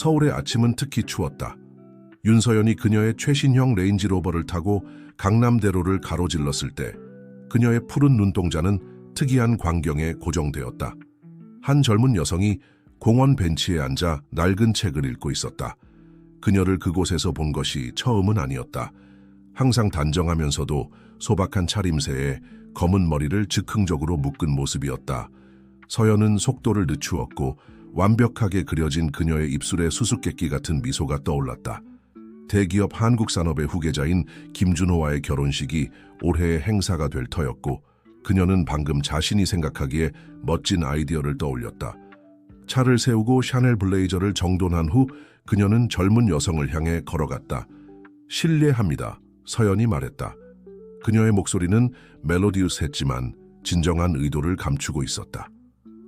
서울의 아침은 특히 추웠다. 윤서연이 그녀의 최신형 레인지로버를 타고 강남대로를 가로질렀을 때 그녀의 푸른 눈동자는 특이한 광경에 고정되었다. 한 젊은 여성이 공원 벤치에 앉아 낡은 책을 읽고 있었다. 그녀를 그곳에서 본 것이 처음은 아니었다. 항상 단정하면서도 소박한 차림새에 검은 머리를 즉흥적으로 묶은 모습이었다. 서연은 속도를 늦추었고 완벽하게 그려진 그녀의 입술에 수수께끼 같은 미소가 떠올랐다. 대기업 한국산업의 후계자인 김준호와의 결혼식이 올해의 행사가 될 터였고 그녀는 방금 자신이 생각하기에 멋진 아이디어를 떠올렸다. 차를 세우고 샤넬 블레이저를 정돈한 후 그녀는 젊은 여성을 향해 걸어갔다. 실례합니다. 서연이 말했다. 그녀의 목소리는 멜로디우스했지만 진정한 의도를 감추고 있었다.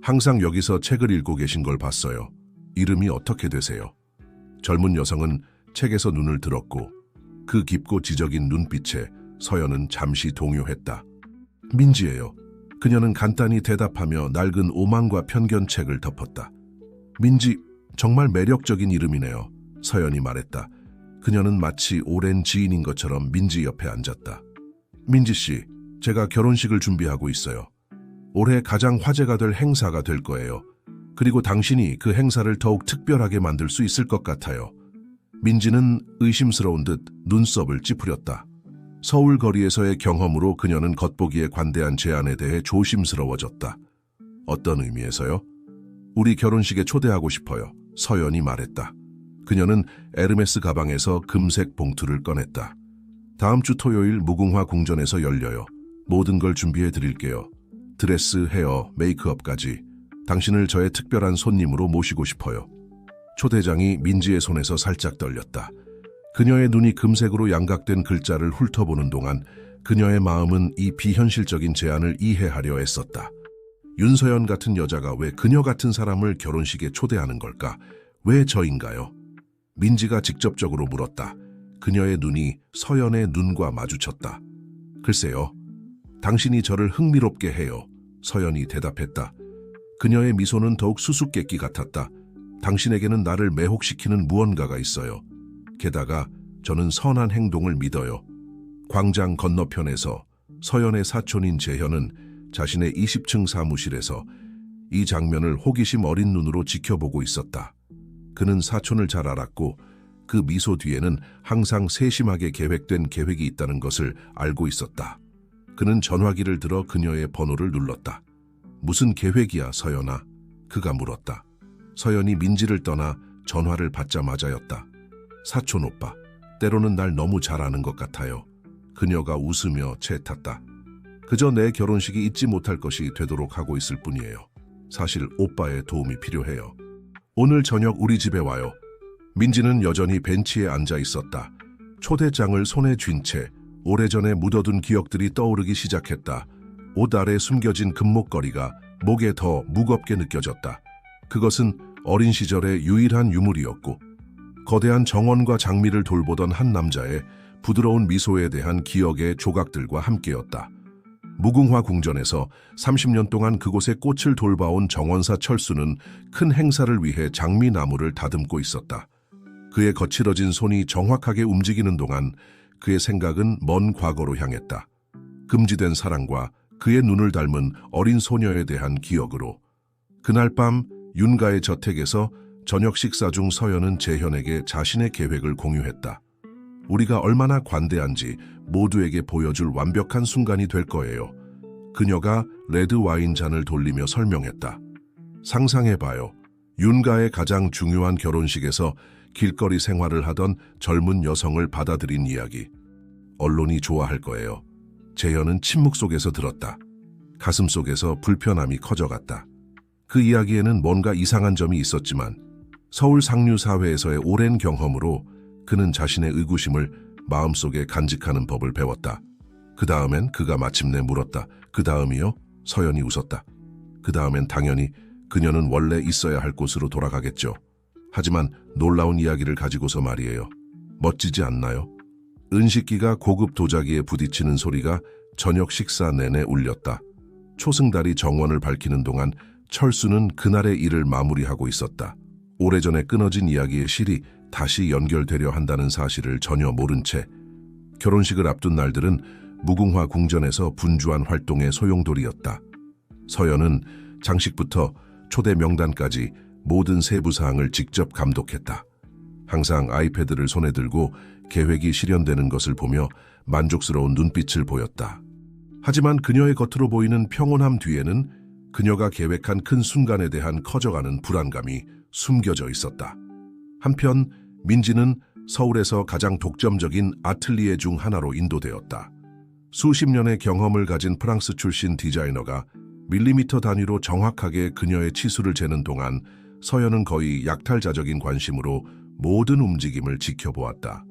항상 여기서 책을 읽고 계신 걸 봤어요. 이름이 어떻게 되세요? 젊은 여성은 책에서 눈을 들었고 그 깊고 지적인 눈빛에 서연은 잠시 동요했다. 민지예요. 그녀는 간단히 대답하며 낡은 오만과 편견 책을 덮었다. 민지, 정말 매력적인 이름이네요. 서연이 말했다. 그녀는 마치 오랜 지인인 것처럼 민지 옆에 앉았다. 민지 씨, 제가 결혼식을 준비하고 있어요. 올해 가장 화제가 될 행사가 될 거예요. 그리고 당신이 그 행사를 더욱 특별하게 만들 수 있을 것 같아요. 민지는 의심스러운 듯 눈썹을 찌푸렸다. 서울 거리에서의 경험으로 그녀는 겉보기에 관대한 제안에 대해 조심스러워졌다. 어떤 의미에서요? 우리 결혼식에 초대하고 싶어요. 서연이 말했다. 그녀는 에르메스 가방에서 금색 봉투를 꺼냈다. 다음 주 토요일 무궁화 궁전에서 열려요. 모든 걸 준비해 드릴게요. 드레스, 헤어, 메이크업까지. 당신을 저의 특별한 손님으로 모시고 싶어요. 초대장이 민지의 손에서 살짝 떨렸다. 그녀의 눈이 금색으로 양각된 글자를 훑어보는 동안 그녀의 마음은 이 비현실적인 제안을 이해하려 애썼다. 윤서연 같은 여자가 왜 그녀 같은 사람을 결혼식에 초대하는 걸까? 왜 저인가요? 민지가 직접적으로 물었다. 그녀의 눈이 서연의 눈과 마주쳤다. 글쎄요. 당신이 저를 흥미롭게 해요. 서연이 대답했다. 그녀의 미소는 더욱 수수께끼 같았다. 당신에게는 나를 매혹시키는 무언가가 있어요. 게다가 저는 선한 행동을 믿어요. 광장 건너편에서 서연의 사촌인 재현은 자신의 20층 사무실에서 이 장면을 호기심 어린 눈으로 지켜보고 있었다. 그는 사촌을 잘 알았고 그 미소 뒤에는 항상 세심하게 계획된 계획이 있다는 것을 알고 있었다. 그는 전화기를 들어 그녀의 번호를 눌렀다. 무슨 계획이야, 서연아? 그가 물었다. 서연이 민지를 떠나 전화를 받자마자였다. 사촌 오빠, 때로는 날 너무 잘 아는 것 같아요. 그녀가 웃으며 채탔다. 그저 내 결혼식이 잊지 못할 것이 되도록 하고 있을 뿐이에요. 사실 오빠의 도움이 필요해요. 오늘 저녁 우리 집에 와요. 민지는 여전히 벤치에 앉아 있었다. 초대장을 손에 쥔 채 오래전에 묻어둔 기억들이 떠오르기 시작했다. 옷 아래 숨겨진 금목걸이가 목에 더 무겁게 느껴졌다. 그것은 어린 시절의 유일한 유물이었고 거대한 정원과 장미를 돌보던 한 남자의 부드러운 미소에 대한 기억의 조각들과 함께였다. 무궁화 궁전에서 30년 동안 그곳에 꽃을 돌봐온 정원사 철수는 큰 행사를 위해 장미나무를 다듬고 있었다. 그의 거칠어진 손이 정확하게 움직이는 동안 그의 생각은 먼 과거로 향했다. 금지된 사랑과 그의 눈을 닮은 어린 소녀에 대한 기억으로. 그날 밤 윤가의 저택에서 저녁 식사 중 서연은 재현에게 자신의 계획을 공유했다. 우리가 얼마나 관대한지 모두에게 보여줄 완벽한 순간이 될 거예요. 그녀가 레드 와인 잔을 돌리며 설명했다. 상상해봐요. 윤가의 가장 중요한 결혼식에서 길거리 생활을 하던 젊은 여성을 받아들인 이야기. 언론이 좋아할 거예요. 재현은 침묵 속에서 들었다. 가슴 속에서 불편함이 커져갔다. 그 이야기에는 뭔가 이상한 점이 있었지만 서울 상류 사회에서의 오랜 경험으로 그는 자신의 의구심을 마음속에 간직하는 법을 배웠다. 그 다음엔 그가 마침내 물었다. 그 다음이요? 서연이 웃었다. 그 다음엔 당연히 그녀는 원래 있어야 할 곳으로 돌아가겠죠. 하지만 놀라운 이야기를 가지고서 말이에요. 멋지지 않나요? 은식기가 고급 도자기에 부딪히는 소리가 저녁 식사 내내 울렸다. 초승달이 정원을 밝히는 동안 철수는 그날의 일을 마무리하고 있었다. 오래전에 끊어진 이야기의 실이 다시 연결되려 한다는 사실을 전혀 모른 채 결혼식을 앞둔 날들은 무궁화 궁전에서 분주한 활동의 소용돌이였다. 서연은 장식부터 초대 명단까지 모든 세부 사항을 직접 감독했다. 항상 아이패드를 손에 들고 계획이 실현되는 것을 보며 만족스러운 눈빛을 보였다. 하지만 그녀의 겉으로 보이는 평온함 뒤에는 그녀가 계획한 큰 순간에 대한 커져가는 불안감이 숨겨져 있었다. 한편 민지는 서울에서 가장 독점적인 아틀리에 중 하나로 인도되었다. 수십 년의 경험을 가진 프랑스 출신 디자이너가 밀리미터 단위로 정확하게 그녀의 치수를 재는 동안 서연은 거의 약탈자적인 관심으로 모든 움직임을 지켜보았다.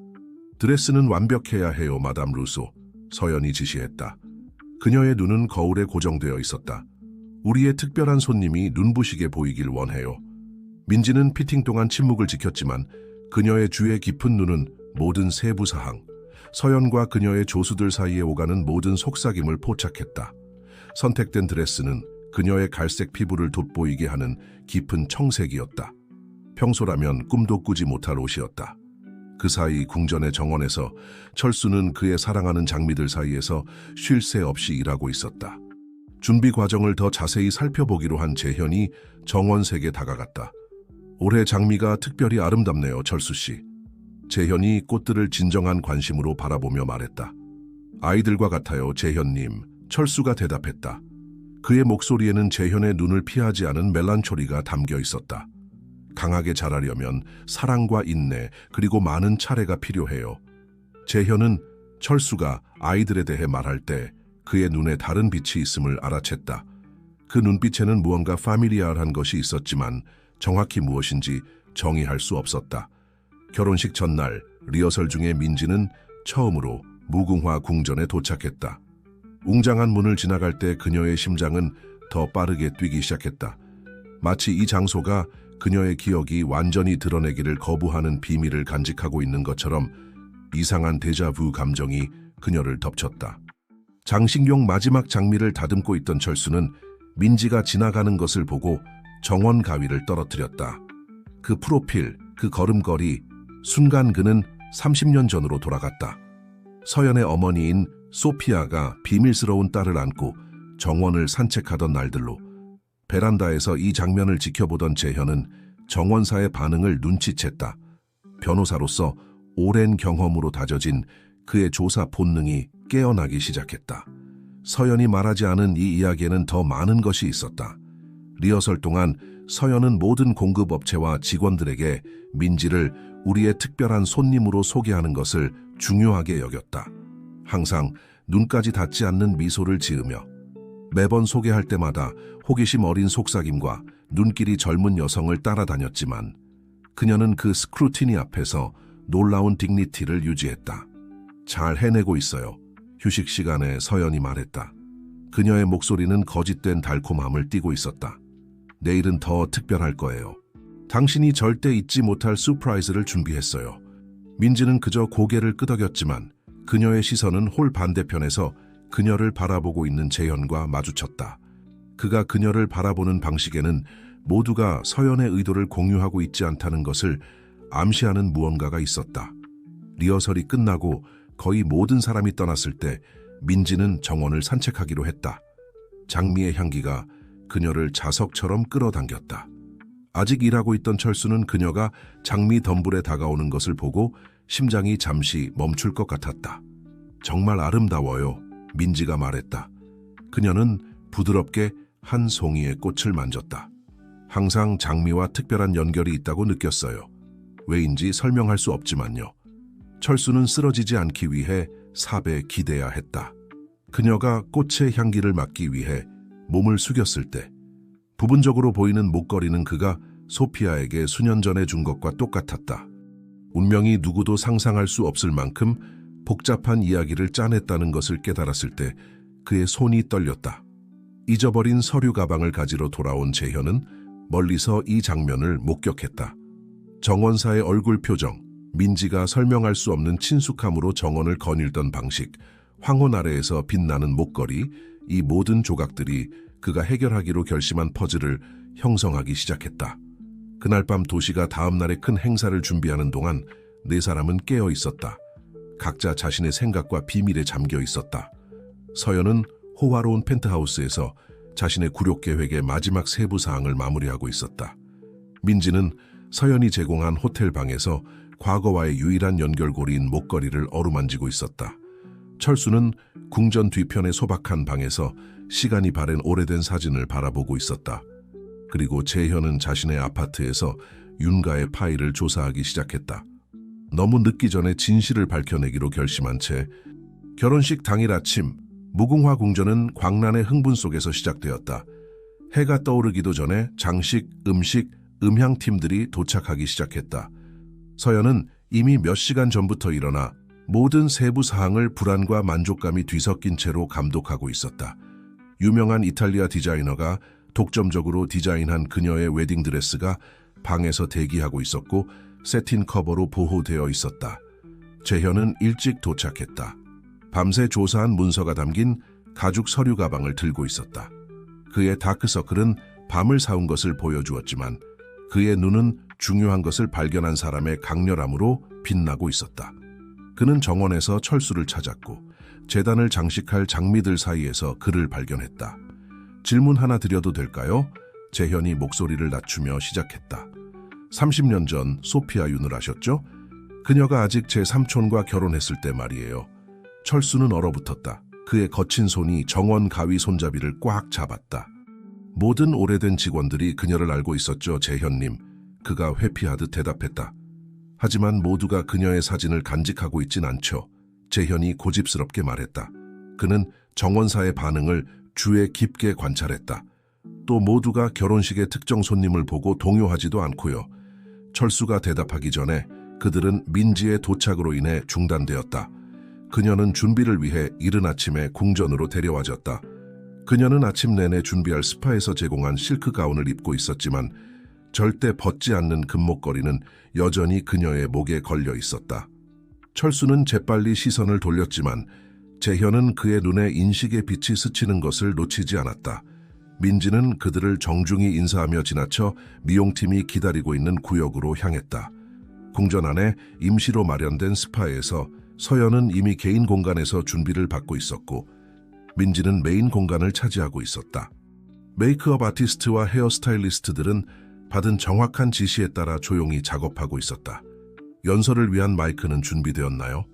드레스는 완벽해야 해요, 마담 루소. 서연이 지시했다. 그녀의 눈은 거울에 고정되어 있었다. 우리의 특별한 손님이 눈부시게 보이길 원해요. 민지는 피팅 동안 침묵을 지켰지만 그녀의 주의 깊은 눈은 모든 세부 사항, 서연과 그녀의 조수들 사이에 오가는 모든 속삭임을 포착했다. 선택된 드레스는 그녀의 갈색 피부를 돋보이게 하는 깊은 청색이었다. 평소라면 꿈도 꾸지 못할 옷이었다. 그 사이 궁전의 정원에서 철수는 그의 사랑하는 장미들 사이에서 쉴 새 없이 일하고 있었다. 준비 과정을 더 자세히 살펴보기로 한 재현이 정원색에 다가갔다. 올해 장미가 특별히 아름답네요, 철수 씨. 재현이 꽃들을 진정한 관심으로 바라보며 말했다. 아이들과 같아요, 재현님. 철수가 대답했다. 그의 목소리에는 재현의 눈을 피하지 않은 멜란초리가 담겨 있었다. 강하게 자라려면 사랑과 인내 그리고 많은 차례가 필요해요. 재현은 철수가 아이들에 대해 말할 때 그의 눈에 다른 빛이 있음을 알아챘다. 그 눈빛에는 무언가 파밀리아한 것이 있었지만 정확히 무엇인지 정의할 수 없었다. 결혼식 전날 리허설 중에 민지는 처음으로 무궁화 궁전에 도착했다. 웅장한 문을 지나갈 때 그녀의 심장은 더 빠르게 뛰기 시작했다. 마치 이 장소가 그녀의 기억이 완전히 드러내기를 거부하는 비밀을 간직하고 있는 것처럼 이상한 데자부 감정이 그녀를 덮쳤다. 장식용 마지막 장미를 다듬고 있던 철수는 민지가 지나가는 것을 보고 정원 가위를 떨어뜨렸다. 그 프로필, 그 걸음걸이, 순간 그는 30년 전으로 돌아갔다. 서연의 어머니인 소피아가 비밀스러운 딸을 안고 정원을 산책하던 날들로. 베란다에서 이 장면을 지켜보던 재현은 정원사의 반응을 눈치챘다. 변호사로서 오랜 경험으로 다져진 그의 조사 본능이 깨어나기 시작했다. 서연이 말하지 않은 이 이야기에는 더 많은 것이 있었다. 리허설 동안 서연은 모든 공급업체와 직원들에게 민지를 우리의 특별한 손님으로 소개하는 것을 중요하게 여겼다. 항상 눈까지 닿지 않는 미소를 지으며 매번 소개할 때마다 호기심 어린 속삭임과 눈길이 젊은 여성을 따라다녔지만 그녀는 그 스크루티니 앞에서 놀라운 디그니티를 유지했다. 잘 해내고 있어요. 휴식 시간에 서연이 말했다. 그녀의 목소리는 거짓된 달콤함을 띠고 있었다. 내일은 더 특별할 거예요. 당신이 절대 잊지 못할 서프라이즈를 준비했어요. 민지는 그저 고개를 끄덕였지만 그녀의 시선은 홀 반대편에서 그녀를 바라보고 있는 재현과 마주쳤다. 그가 그녀를 바라보는 방식에는 모두가 서연의 의도를 공유하고 있지 않다는 것을 암시하는 무언가가 있었다. 리허설이 끝나고 거의 모든 사람이 떠났을 때 민지는 정원을 산책하기로 했다. 장미의 향기가 그녀를 자석처럼 끌어당겼다. 아직 일하고 있던 철수는 그녀가 장미 덤불에 다가오는 것을 보고 심장이 잠시 멈출 것 같았다. 정말 아름다워요, 민지가 말했다. 그녀는 부드럽게 한 송이의 꽃을 만졌다. 항상 장미와 특별한 연결이 있다고 느꼈어요. 왜인지 설명할 수 없지만요. 철수는 쓰러지지 않기 위해 삽에 기대야 했다. 그녀가 꽃의 향기를 맡기 위해 몸을 숙였을 때 부분적으로 보이는 목걸이는 그가 소피아에게 수년 전에 준 것과 똑같았다. 운명이 누구도 상상할 수 없을 만큼 복잡한 이야기를 짜냈다는 것을 깨달았을 때 그의 손이 떨렸다. 잊어버린 서류 가방을 가지러 돌아온 재현은 멀리서 이 장면을 목격했다. 정원사의 얼굴 표정, 민지가 설명할 수 없는 친숙함으로 정원을 거닐던 방식, 황혼 아래에서 빛나는 목걸이, 이 모든 조각들이 그가 해결하기로 결심한 퍼즐을 형성하기 시작했다. 그날 밤 도시가 다음 날의 큰 행사를 준비하는 동안 네 사람은 깨어 있었다. 각자 자신의 생각과 비밀에 잠겨 있었다. 서연은 호화로운 펜트하우스에서 자신의 굴욕 계획의 마지막 세부 사항을 마무리하고 있었다. 민지는 서연이 제공한 호텔 방에서 과거와의 유일한 연결고리인 목걸이를 어루만지고 있었다. 철수는 궁전 뒤편의 소박한 방에서 시간이 바랜 오래된 사진을 바라보고 있었다. 그리고 재현은 자신의 아파트에서 윤가의 파일을 조사하기 시작했다. 너무 늦기 전에 진실을 밝혀내기로 결심한 채 결혼식 당일 아침 무궁화 궁전은 광란의 흥분 속에서 시작되었다. 해가 떠오르기도 전에 장식, 음식, 음향팀들이 도착하기 시작했다. 서연은 이미 몇 시간 전부터 일어나 모든 세부 사항을 불안과 만족감이 뒤섞인 채로 감독하고 있었다. 유명한 이탈리아 디자이너가 독점적으로 디자인한 그녀의 웨딩드레스가 방에서 대기하고 있었고 세틴 커버로 보호되어 있었다. 재현은 일찍 도착했다. 밤새 조사한 문서가 담긴 가죽 서류 가방을 들고 있었다. 그의 다크서클은 밤을 사온 것을 보여주었지만 그의 눈은 중요한 것을 발견한 사람의 강렬함으로 빛나고 있었다. 그는 정원에서 철수를 찾았고 제단을 장식할 장미들 사이에서 그를 발견했다. 질문 하나 드려도 될까요? 재현이 목소리를 낮추며 시작했다. 30년 전 소피아 윤을 아셨죠? 그녀가 아직 제 삼촌과 결혼했을 때 말이에요. 철수는 얼어붙었다. 그의 거친 손이 정원 가위 손잡이를 꽉 잡았다. 모든 오래된 직원들이 그녀를 알고 있었죠, 재현님. 그가 회피하듯 대답했다. 하지만 모두가 그녀의 사진을 간직하고 있진 않죠. 재현이 고집스럽게 말했다. 그는 정원사의 반응을 주에 깊게 관찰했다. 또 모두가 결혼식의 특정 손님을 보고 동요하지도 않고요. 철수가 대답하기 전에 그들은 민지의 도착으로 인해 중단되었다. 그녀는 준비를 위해 이른 아침에 궁전으로 데려와졌다. 그녀는 아침 내내 준비할 스파에서 제공한 실크 가운을 입고 있었지만 절대 벗지 않는 금목걸이는 여전히 그녀의 목에 걸려 있었다. 철수는 재빨리 시선을 돌렸지만 재현은 그의 눈에 인식의 빛이 스치는 것을 놓치지 않았다. 민지는 그들을 정중히 인사하며 지나쳐 미용팀이 기다리고 있는 구역으로 향했다. 궁전 안에 임시로 마련된 스파에서 서연은 이미 개인 공간에서 준비를 받고 있었고 민지는 메인 공간을 차지하고 있었다. 메이크업 아티스트와 헤어스타일리스트들은 받은 정확한 지시에 따라 조용히 작업하고 있었다. 연설을 위한 마이크는 준비되었나요?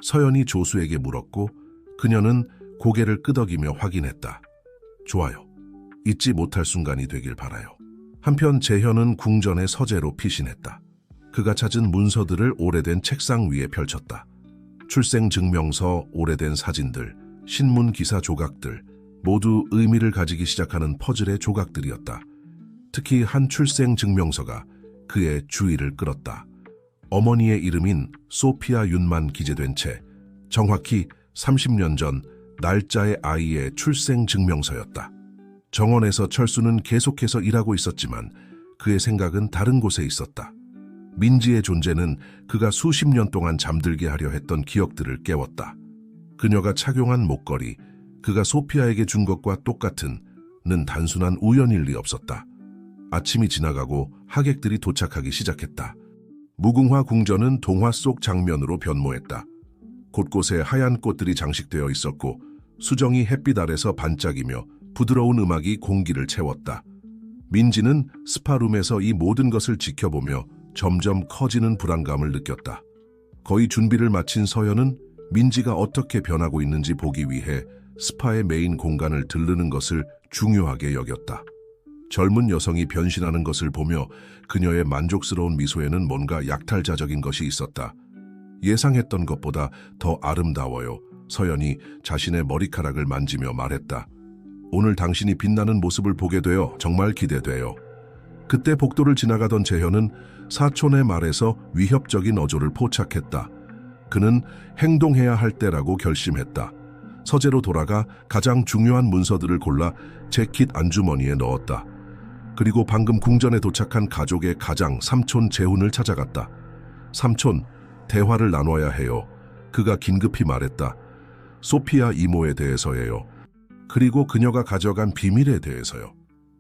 서연이 조수에게 물었고 그녀는 고개를 끄덕이며 확인했다. 좋아요. 잊지 못할 순간이 되길 바라요. 한편 재현은 궁전의 서재로 피신했다. 그가 찾은 문서들을 오래된 책상 위에 펼쳤다. 출생 증명서, 오래된 사진들, 신문 기사 조각들, 모두 의미를 가지기 시작하는 퍼즐의 조각들이었다. 특히 한 출생 증명서가 그의 주의를 끌었다. 어머니의 이름인 소피아 윤만 기재된 채 정확히 30년 전 날짜의 아이의 출생 증명서였다. 정원에서 철수는 계속해서 일하고 있었지만 그의 생각은 다른 곳에 있었다. 민지의 존재는 그가 수십 년 동안 잠들게 하려 했던 기억들을 깨웠다. 그녀가 착용한 목걸이, 그가 소피아에게 준 것과 똑같은 는 단순한 우연일 리 없었다. 아침이 지나가고 하객들이 도착하기 시작했다. 무궁화 궁전은 동화 속 장면으로 변모했다. 곳곳에 하얀 꽃들이 장식되어 있었고 수정이 햇빛 아래서 반짝이며 부드러운 음악이 공기를 채웠다. 민지는 스파룸에서 이 모든 것을 지켜보며 점점 커지는 불안감을 느꼈다. 거의 준비를 마친 서연은 민지가 어떻게 변하고 있는지 보기 위해 스파의 메인 공간을 들르는 것을 중요하게 여겼다. 젊은 여성이 변신하는 것을 보며 그녀의 만족스러운 미소에는 뭔가 약탈자적인 것이 있었다. 예상했던 것보다 더 아름다워요. 서연이 자신의 머리카락을 만지며 말했다. 오늘 당신이 빛나는 모습을 보게 되어 정말 기대돼요. 그때 복도를 지나가던 재현은 사촌의 말에서 위협적인 어조를 포착했다. 그는 행동해야 할 때라고 결심했다. 서재로 돌아가 가장 중요한 문서들을 골라 재킷 안주머니에 넣었다. 그리고 방금 궁전에 도착한 가족의 가장 삼촌 재훈을 찾아갔다. 삼촌, 대화를 나눠야 해요. 그가 긴급히 말했다. 소피아 이모에 대해서예요. 그리고 그녀가 가져간 비밀에 대해서요.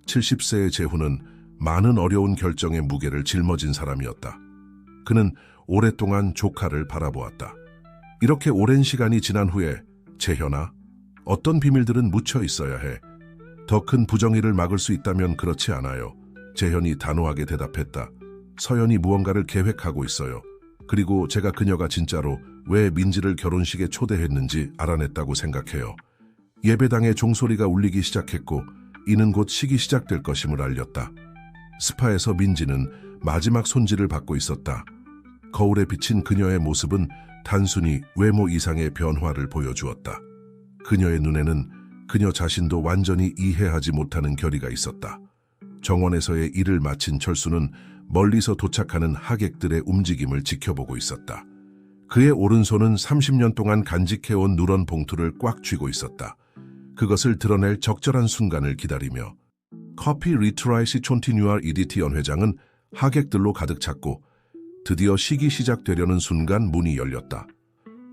70세의 재훈은 많은 어려운 결정의 무게를 짊어진 사람이었다. 그는 오랫동안 조카를 바라보았다. 이렇게 오랜 시간이 지난 후에 재현아, 어떤 비밀들은 묻혀 있어야 해. 더 큰 부정의를 막을 수 있다면 그렇지 않아요. 재현이 단호하게 대답했다. 서연이 무언가를 계획하고 있어요. 그리고 제가 그녀가 진짜로 왜 민지를 결혼식에 초대했는지 알아냈다고 생각해요. 예배당에 종소리가 울리기 시작했고 이는 곧 식이 시작될 것임을 알렸다. 스파에서 민지는 마지막 손질을 받고 있었다. 거울에 비친 그녀의 모습은 단순히 외모 이상의 변화를 보여주었다. 그녀의 눈에는 그녀 자신도 완전히 이해하지 못하는 결의가 있었다. 정원에서의 일을 마친 철수는 멀리서 도착하는 하객들의 움직임을 지켜보고 있었다. 그의 오른손은 30년 동안 간직해온 누런 봉투를 꽉 쥐고 있었다. 그것을 드러낼 적절한 순간을 기다리며 커피 리트라이시 촌티뉴얼 이디티 연회장은 하객들로 가득 찼고 드디어 식이 시작되려는 순간 문이 열렸다.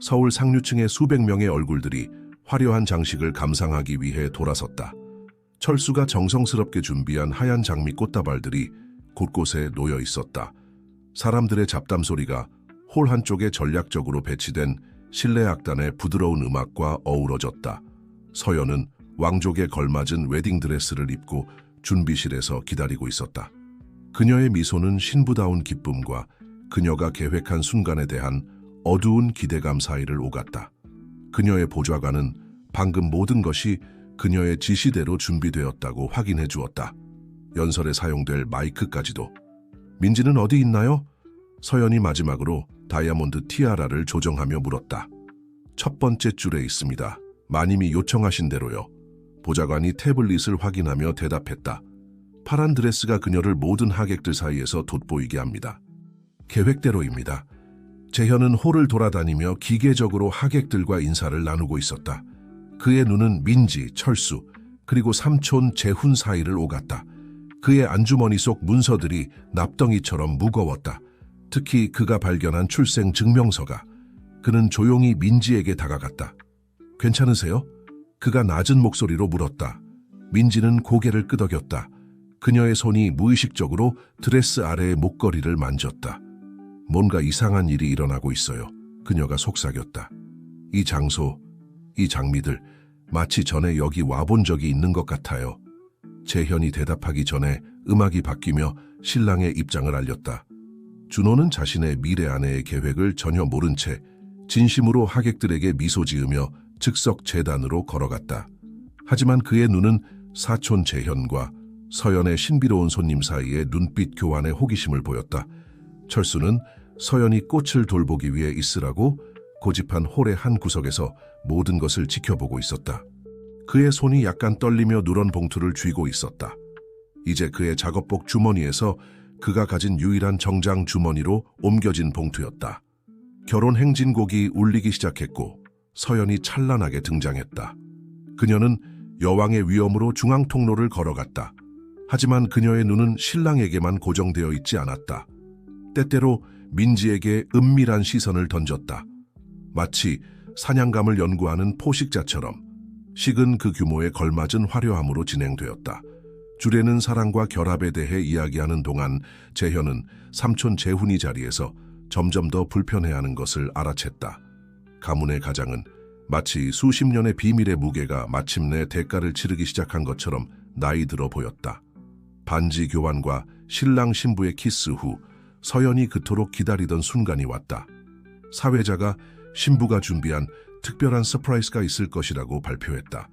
서울 상류층의 수백 명의 얼굴들이 화려한 장식을 감상하기 위해 돌아섰다. 철수가 정성스럽게 준비한 하얀 장미 꽃다발들이 곳곳에 놓여 있었다. 사람들의 잡담 소리가 홀 한쪽에 전략적으로 배치된 실내 악단의 부드러운 음악과 어우러졌다. 서연은 왕족에 걸맞은 웨딩드레스를 입고 준비실에서 기다리고 있었다. 그녀의 미소는 신부다운 기쁨과 그녀가 계획한 순간에 대한 어두운 기대감 사이를 오갔다. 그녀의 보좌관은 방금 모든 것이 그녀의 지시대로 준비되었다고 확인해 주었다. 연설에 사용될 마이크까지도. 민지는 어디 있나요? 서연이 마지막으로 다이아몬드 티아라를 조정하며 물었다. 첫 번째 줄에 있습니다. 마님이 요청하신 대로요. 보좌관이 태블릿을 확인하며 대답했다. 파란 드레스가 그녀를 모든 하객들 사이에서 돋보이게 합니다. 계획대로입니다. 재현은 홀을 돌아다니며 기계적으로 하객들과 인사를 나누고 있었다. 그의 눈은 민지, 철수, 그리고 삼촌 재훈 사이를 오갔다. 그의 안주머니 속 문서들이 납덩이처럼 무거웠다. 특히 그가 발견한 출생 증명서가. 그는 조용히 민지에게 다가갔다. 괜찮으세요? 그가 낮은 목소리로 물었다. 민지는 고개를 끄덕였다. 그녀의 손이 무의식적으로 드레스 아래의 목걸이를 만졌다. 뭔가 이상한 일이 일어나고 있어요. 그녀가 속삭였다. 이 장소, 이 장미들, 마치 전에 여기 와본 적이 있는 것 같아요. 재현이 대답하기 전에 음악이 바뀌며 신랑의 입장을 알렸다. 준호는 자신의 미래 아내의 계획을 전혀 모른 채 진심으로 하객들에게 미소 지으며 즉석 재단으로 걸어갔다. 하지만 그의 눈은 사촌 재현과 서연의 신비로운 손님 사이의 눈빛 교환의 호기심을 보였다. 철수는 서연이 꽃을 돌보기 위해 있으라고 고집한 홀의 한 구석에서 모든 것을 지켜보고 있었다. 그의 손이 약간 떨리며 누런 봉투를 쥐고 있었다. 이제 그의 작업복 주머니에서 그가 가진 유일한 정장 주머니로 옮겨진 봉투였다. 결혼 행진곡이 울리기 시작했고 서연이 찬란하게 등장했다. 그녀는 여왕의 위엄으로 중앙 통로를 걸어갔다. 하지만 그녀의 눈은 신랑에게만 고정되어 있지 않았다. 때때로 민지에게 은밀한 시선을 던졌다. 마치 사냥감을 연구하는 포식자처럼. 식은 그 규모에 걸맞은 화려함으로 진행되었다. 줄에는 사랑과 결합에 대해 이야기하는 동안 재현은 삼촌 재훈이 자리에서 점점 더 불편해하는 것을 알아챘다. 가문의 가장은 마치 수십 년의 비밀의 무게가 마침내 대가를 치르기 시작한 것처럼 나이 들어 보였다. 반지 교환과 신랑 신부의 키스 후 서연이 그토록 기다리던 순간이 왔다. 사회자가 신부가 준비한 특별한 서프라이즈가 있을 것이라고 발표했다.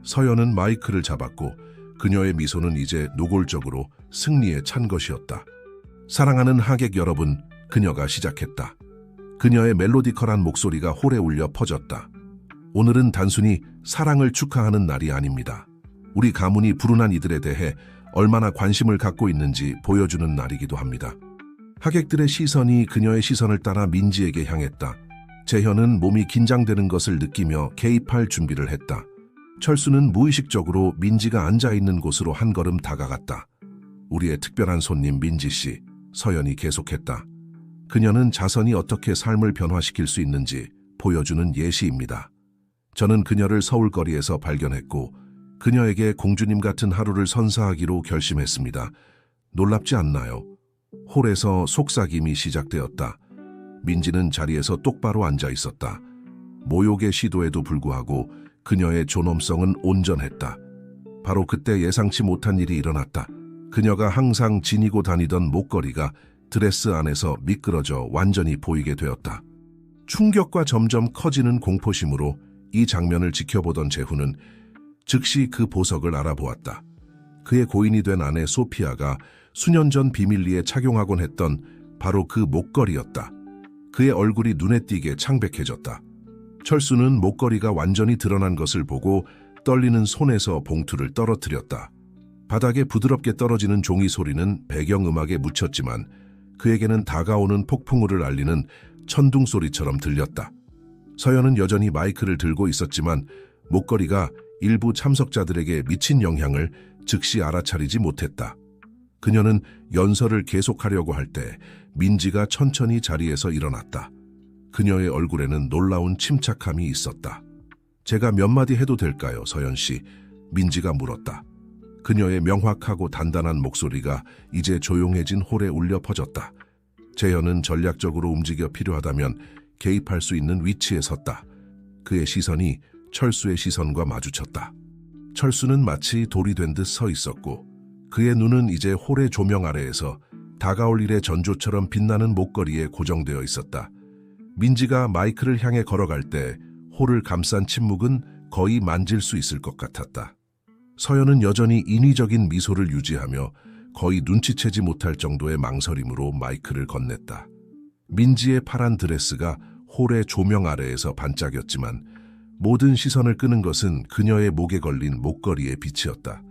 서연은 마이크를 잡았고 그녀의 미소는 이제 노골적으로 승리에 찬 것이었다. 사랑하는 하객 여러분, 그녀가 시작했다. 그녀의 멜로디컬한 목소리가 홀에 울려 퍼졌다. 오늘은 단순히 사랑을 축하하는 날이 아닙니다. 우리 가문이 불운한 이들에 대해 얼마나 관심을 갖고 있는지 보여주는 날이기도 합니다. 하객들의 시선이 그녀의 시선을 따라 민지에게 향했다. 재현은 몸이 긴장되는 것을 느끼며 개입할 준비를 했다. 철수는 무의식적으로 민지가 앉아있는 곳으로 한 걸음 다가갔다. 우리의 특별한 손님 민지 씨, 서연이 계속했다. 그녀는 자선이 어떻게 삶을 변화시킬 수 있는지 보여주는 예시입니다. 저는 그녀를 서울거리에서 발견했고 그녀에게 공주님 같은 하루를 선사하기로 결심했습니다. 놀랍지 않나요? 홀에서 속삭임이 시작되었다. 민지는 자리에서 똑바로 앉아 있었다. 모욕의 시도에도 불구하고 그녀의 존엄성은 온전했다. 바로 그때 예상치 못한 일이 일어났다. 그녀가 항상 지니고 다니던 목걸이가 드레스 안에서 미끄러져 완전히 보이게 되었다. 충격과 점점 커지는 공포심으로 이 장면을 지켜보던 재훈은 즉시 그 보석을 알아보았다. 그의 고인이 된 아내 소피아가 수년 전 비밀리에 착용하곤 했던 바로 그 목걸이였다. 그의 얼굴이 눈에 띄게 창백해졌다. 철수는 목걸이가 완전히 드러난 것을 보고 떨리는 손에서 봉투를 떨어뜨렸다. 바닥에 부드럽게 떨어지는 종이 소리는 배경음악에 묻혔지만 그에게는 다가오는 폭풍우를 알리는 천둥 소리처럼 들렸다. 서연은 여전히 마이크를 들고 있었지만 목걸이가 일부 참석자들에게 미친 영향을 즉시 알아차리지 못했다. 그녀는 연설을 계속하려고 할 때 민지가 천천히 자리에서 일어났다. 그녀의 얼굴에는 놀라운 침착함이 있었다. 제가 몇 마디 해도 될까요, 서연 씨? 민지가 물었다. 그녀의 명확하고 단단한 목소리가 이제 조용해진 홀에 울려 퍼졌다. 재현은 전략적으로 움직여 필요하다면 개입할 수 있는 위치에 섰다. 그의 시선이 철수의 시선과 마주쳤다. 철수는 마치 돌이 된 듯 서 있었고 그의 눈은 이제 홀의 조명 아래에서 다가올 일의 전조처럼 빛나는 목걸이에 고정되어 있었다. 민지가 마이크를 향해 걸어갈 때 홀을 감싼 침묵은 거의 만질 수 있을 것 같았다. 서연은 여전히 인위적인 미소를 유지하며 거의 눈치채지 못할 정도의 망설임으로 마이크를 건넸다. 민지의 파란 드레스가 홀의 조명 아래에서 반짝였지만 모든 시선을 끄는 것은 그녀의 목에 걸린 목걸이의 빛이었다.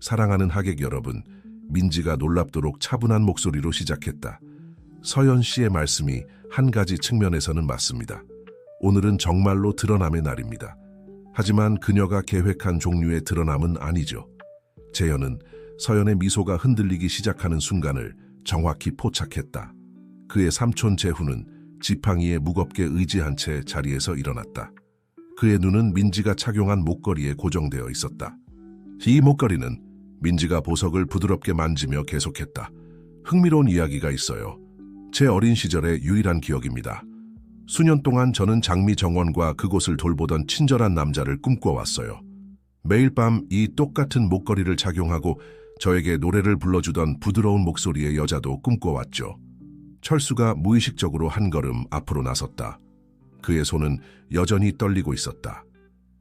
사랑하는 하객 여러분, 민지가 놀랍도록 차분한 목소리로 시작했다. 서연 씨의 말씀이 한 가지 측면에서는 맞습니다. 오늘은 정말로 드러남의 날입니다. 하지만 그녀가 계획한 종류의 드러남은 아니죠. 재현은 서연의 미소가 흔들리기 시작하는 순간을 정확히 포착했다. 그의 삼촌 재훈은 지팡이에 무겁게 의지한 채 자리에서 일어났다. 그의 눈은 민지가 착용한 목걸이에 고정되어 있었다. 이 목걸이는 민지가 보석을 부드럽게 만지며 계속했다. 흥미로운 이야기가 있어요. 제 어린 시절의 유일한 기억입니다. 수년 동안 저는 장미 정원과 그곳을 돌보던 친절한 남자를 꿈꿔왔어요. 매일 밤 이 똑같은 목걸이를 착용하고 저에게 노래를 불러주던 부드러운 목소리의 여자도 꿈꿔왔죠. 철수가 무의식적으로 한 걸음 앞으로 나섰다. 그의 손은 여전히 떨리고 있었다.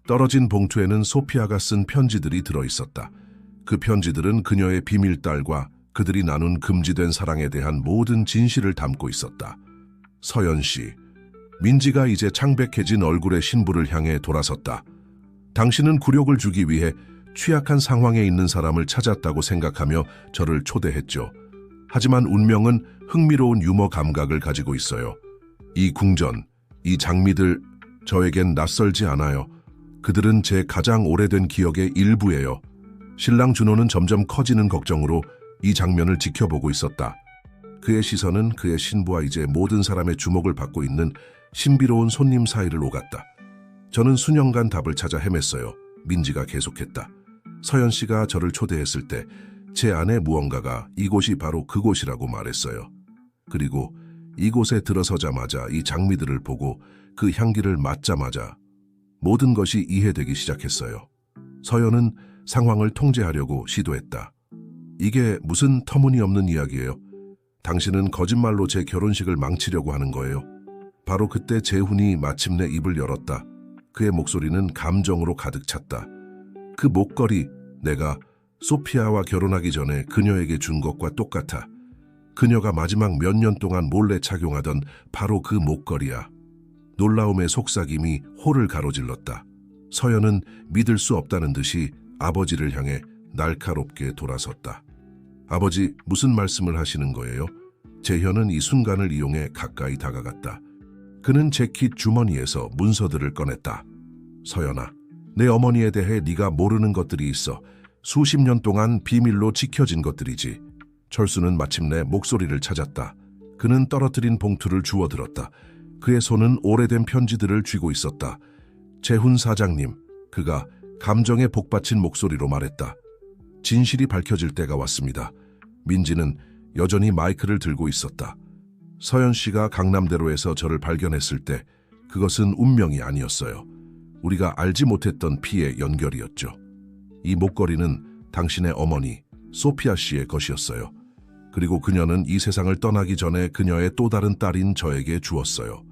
떨어진 봉투에는 소피아가 쓴 편지들이 들어있었다. 그 편지들은 그녀의 비밀딸과 그들이 나눈 금지된 사랑에 대한 모든 진실을 담고 있었다. 서연 씨, 민지가 이제 창백해진 얼굴의 신부를 향해 돌아섰다. 당신은 굴욕을 주기 위해 취약한 상황에 있는 사람을 찾았다고 생각하며 저를 초대했죠. 하지만 운명은 흥미로운 유머 감각을 가지고 있어요. 이 궁전, 이 장미들, 저에겐 낯설지 않아요. 그들은 제 가장 오래된 기억의 일부예요. 신랑 준호는 점점 커지는 걱정으로 이 장면을 지켜보고 있었다. 그의 시선은 그의 신부와 이제 모든 사람의 주목을 받고 있는 신비로운 손님 사이를 오갔다. 저는 수년간 답을 찾아 헤맸어요. 민지가 계속했다. 서연 씨가 저를 초대했을 때 제 안에 무언가가 이곳이 바로 그곳이라고 말했어요. 그리고 이곳에 들어서자마자 이 장미들을 보고 그 향기를 맡자마자 모든 것이 이해되기 시작했어요. 서연은 상황을 통제하려고 시도했다. 이게 무슨 터무니없는 이야기예요? 당신은 거짓말로 제 결혼식을 망치려고 하는 거예요. 바로 그때 재훈이 마침내 입을 열었다. 그의 목소리는 감정으로 가득 찼다. 그 목걸이, 내가 소피아와 결혼하기 전에 그녀에게 준 것과 똑같아. 그녀가 마지막 몇 년 동안 몰래 착용하던 바로 그 목걸이야. 놀라움의 속삭임이 홀을 가로질렀다. 서연은 믿을 수 없다는 듯이 아버지를 향해 날카롭게 돌아섰다. 아버지, 무슨 말씀을 하시는 거예요? 재현은 이 순간을 이용해 가까이 다가갔다. 그는 재킷 주머니에서 문서들을 꺼냈다. 서연아, 내 어머니에 대해 네가 모르는 것들이 있어. 수십 년 동안 비밀로 지켜진 것들이지. 철수는 마침내 목소리를 찾았다. 그는 떨어뜨린 봉투를 주워들었다. 그의 손은 오래된 편지들을 쥐고 있었다. 재훈 사장님, 그가 감정에 복받친 목소리로 말했다. 진실이 밝혀질 때가 왔습니다. 민지는 여전히 마이크를 들고 있었다. 서연 씨가 강남대로에서 저를 발견했을 때 그것은 운명이 아니었어요. 우리가 알지 못했던 피의 연결이었죠. 이 목걸이는 당신의 어머니 소피아 씨의 것이었어요. 그리고 그녀는 이 세상을 떠나기 전에 그녀의 또 다른 딸인 저에게 주었어요.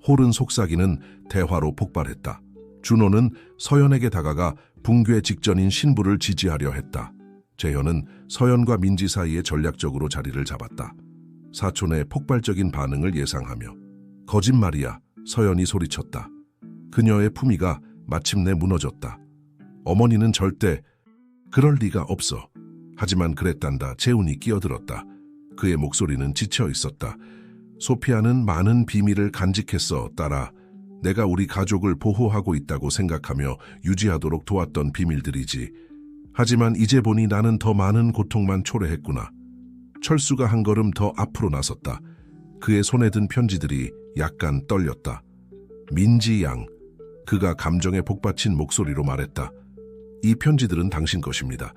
홀은 속삭이는 대화로 폭발했다. 준호는 서연에게 다가가 붕괴 직전인 신부를 지지하려 했다. 재현은 서연과 민지 사이에 전략적으로 자리를 잡았다. 사촌의 폭발적인 반응을 예상하며 거짓말이야, 서연이 소리쳤다. 그녀의 품위가 마침내 무너졌다. 어머니는 절대 그럴 리가 없어. 하지만 그랬단다. 재훈이 끼어들었다. 그의 목소리는 지쳐 있었다. 소피아는 많은 비밀을 간직했어, 딸아. 내가 우리 가족을 보호하고 있다고 생각하며 유지하도록 도왔던 비밀들이지. 하지만 이제 보니 나는 더 많은 고통만 초래했구나. 철수가 한 걸음 더 앞으로 나섰다. 그의 손에 든 편지들이 약간 떨렸다. 민지 양, 그가 감정에 복받친 목소리로 말했다. 이 편지들은 당신 것입니다.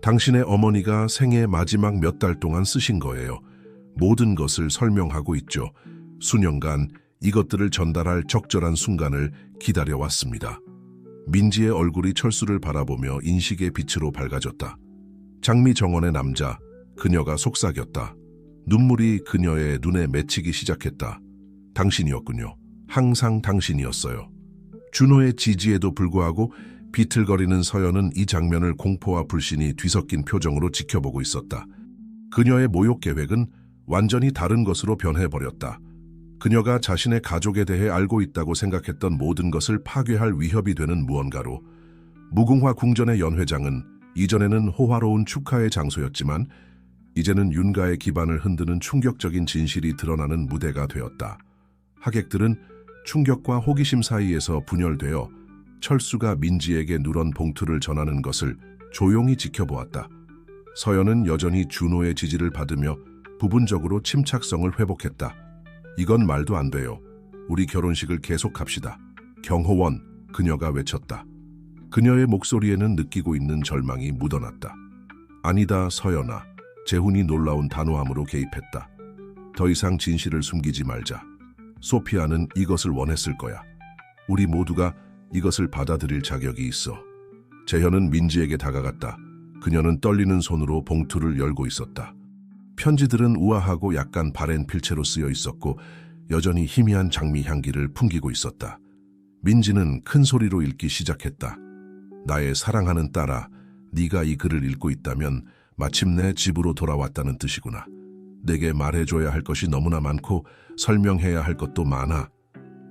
당신의 어머니가 생애 마지막 몇 달 동안 쓰신 거예요. 모든 것을 설명하고 있죠. 수년간 이것들을 전달할 적절한 순간을 기다려왔습니다. 민지의 얼굴이 철수를 바라보며 인식의 빛으로 밝아졌다. 장미 정원의 남자, 그녀가 속삭였다. 눈물이 그녀의 눈에 맺히기 시작했다. 당신이었군요. 항상 당신이었어요. 준호의 지지에도 불구하고 비틀거리는 서연은 이 장면을 공포와 불신이 뒤섞인 표정으로 지켜보고 있었다. 그녀의 모욕 계획은 완전히 다른 것으로 변해버렸다. 그녀가 자신의 가족에 대해 알고 있다고 생각했던 모든 것을 파괴할 위협이 되는 무언가로. 무궁화 궁전의 연회장은 이전에는 호화로운 축하의 장소였지만 이제는 윤가의 기반을 흔드는 충격적인 진실이 드러나는 무대가 되었다. 하객들은 충격과 호기심 사이에서 분열되어 철수가 민지에게 누런 봉투를 전하는 것을 조용히 지켜보았다. 서연은 여전히 준호의 지지를 받으며 부분적으로 침착성을 회복했다. 이건 말도 안 돼요. 우리 결혼식을 계속합시다. 경호원, 그녀가 외쳤다. 그녀의 목소리에는 느끼고 있는 절망이 묻어났다. 아니다, 서연아. 재훈이 놀라운 단호함으로 개입했다. 더 이상 진실을 숨기지 말자. 소피아는 이것을 원했을 거야. 우리 모두가 이것을 받아들일 자격이 있어. 재현은 민지에게 다가갔다. 그녀는 떨리는 손으로 봉투를 열고 있었다. 편지들은 우아하고 약간 바랜 필체로 쓰여 있었고 여전히 희미한 장미 향기를 풍기고 있었다. 민지는 큰 소리로 읽기 시작했다. 나의 사랑하는 딸아, 네가 이 글을 읽고 있다면 마침내 집으로 돌아왔다는 뜻이구나. 내게 말해줘야 할 것이 너무나 많고 설명해야 할 것도 많아.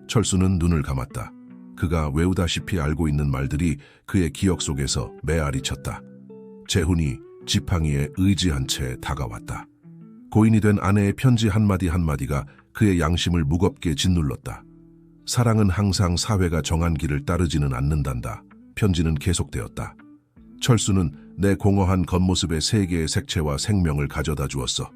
철수는 눈을 감았다. 그가 외우다시피 알고 있는 말들이 그의 기억 속에서 메아리 쳤다. 재훈이 지팡이에 의지한 채 다가왔다. 고인이 된 아내의 편지 한마디 한마디가 그의 양심을 무겁게 짓눌렀다. 사랑은 항상 사회가 정한 길을 따르지는 않는단다. 편지는 계속되었다. 철수는 내 공허한 겉모습의 세계의 색채와 생명을 가져다 주었어.